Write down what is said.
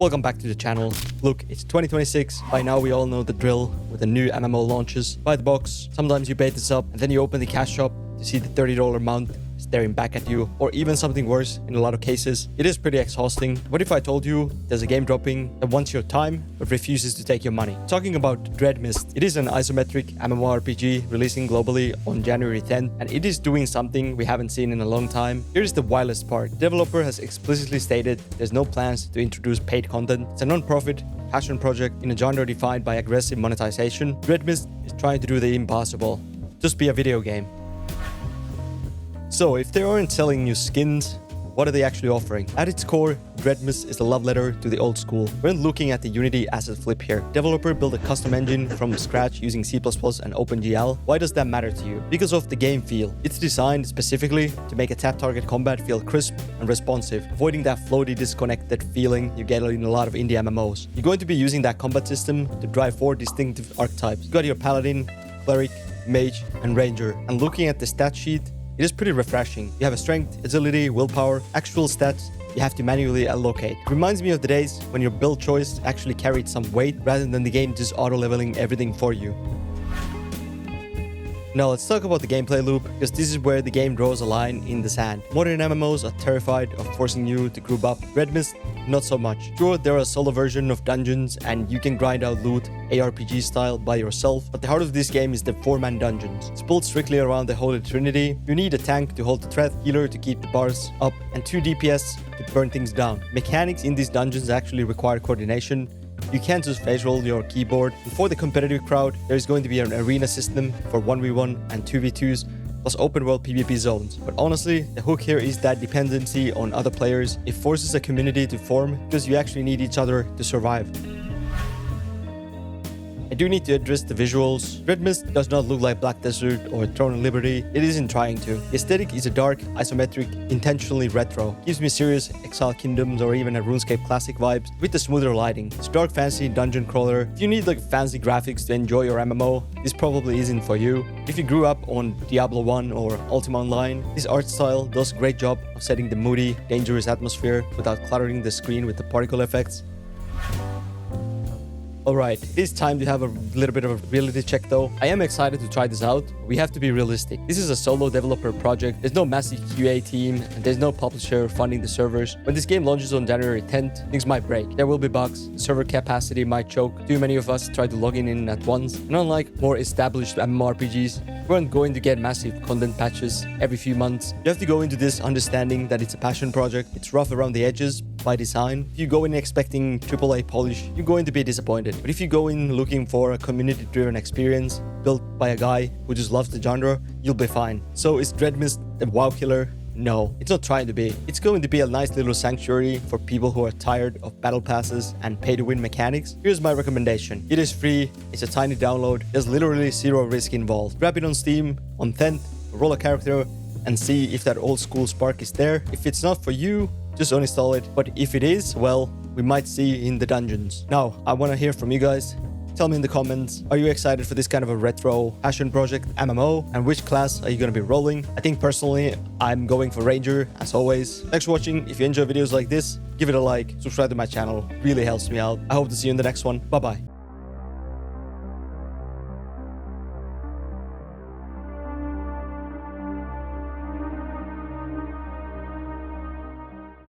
Welcome back to the channel. Look, it's 2026. By now we all know the drill with the new MMO launches. Buy the box, sometimes you bait this up, and then you open the cash shop to see the $30 mount staring back at you, or even something worse in a lot of cases. It is pretty exhausting. What if I told you there's a game dropping that wants your time but refuses to take your money? Talking about Dreadmyst. It is an isometric MMORPG releasing globally on January 10th, and it is doing something we haven't seen in a long time. Here's the wildest part. The developer has explicitly stated there's no plans to introduce paid content. It's a non-profit passion project in a genre defined by aggressive monetization. Dreadmyst is trying to do the impossible. Just be a video game. So, if they aren't selling new skins, what are they actually offering? At its core, Dreadmyst is a love letter to the old school. We're looking at the Unity asset flip here. Developer built a custom engine from scratch using C++ and OpenGL. Why does that matter to you? Because of the game feel. It's designed specifically to make a tap target combat feel crisp and responsive, avoiding that floaty, disconnected feeling you get in a lot of indie MMOs. You're going to be using that combat system to drive 4 distinctive archetypes. You got your Paladin, Cleric, Mage, and Ranger. And looking at the stat sheet, it is pretty refreshing. You have a strength, agility, willpower, actual stats you have to manually allocate. It reminds me of the days when your build choice actually carried some weight rather than the game just auto-leveling everything for you. Now let's talk about the gameplay loop, because this is where the game draws a line in the sand. Modern MMOs are terrified of forcing you to group up. Dreadmyst, not so much. Sure, there are a solo version of dungeons and you can grind out loot ARPG style by yourself, but the heart of this game is the 4-man dungeons. It's built strictly around the Holy Trinity. You need a tank to hold the threat, healer to keep the bars up, and 2 DPS to burn things down. Mechanics in these dungeons actually require coordination. You can't just face roll your keyboard. And for the competitive crowd, there's going to be an arena system for 1v1 and 2v2s, plus open world PvP zones. But honestly, the hook here is that dependency on other players. It forces a community to form because you actually need each other to survive. I do need to address the visuals. Dreadmyst does not look like Black Desert or Throne of Liberty. It isn't trying to. The aesthetic is a dark, isometric, intentionally retro. Gives me serious Exile Kingdoms or even a RuneScape Classic vibes with the smoother lighting. It's dark fantasy dungeon crawler. If you need like fancy graphics to enjoy your MMO, this probably isn't for you. If you grew up on Diablo 1 or Ultima Online, this art style does a great job of setting the moody, dangerous atmosphere without cluttering the screen with the particle effects. Alright, it is time to have a little bit of a reality check though. I am excited to try this out. We have to be realistic. This is a solo developer project. There's no massive QA team and there's no publisher funding the servers. When this game launches on January 10th, things might break. There will be bugs. The server capacity might choke. Too many of us try to log in at once. And unlike more established MMORPGs, we aren't going to get massive content patches every few months. You have to go into this understanding that it's a passion project. It's rough around the edges by design. If you go in expecting AAA polish, you're going to be disappointed. But if you go in looking for a community-driven experience built by a guy who just loves the genre, you'll be fine. So is Dreadmyst a WoW killer? No, it's not trying to be. It's going to be a nice little sanctuary for people who are tired of battle passes and pay-to-win mechanics. Here's my recommendation. It is free, it's a tiny download, there's literally zero risk involved. Grab it on Steam, on 10th, roll a character, and see if that old school spark is there. If it's not for you, just uninstall it. But if it is, well, we might see you in the dungeons. Now, I want to hear from you guys. Tell me in the comments, are you excited for this kind of a retro passion project MMO? And which class are you going to be rolling? I think personally, I'm going for Ranger, as always. Thanks for watching. If you enjoy videos like this, give it a like, subscribe to my channel. Really helps me out. I hope to see you in the next one. Bye-bye.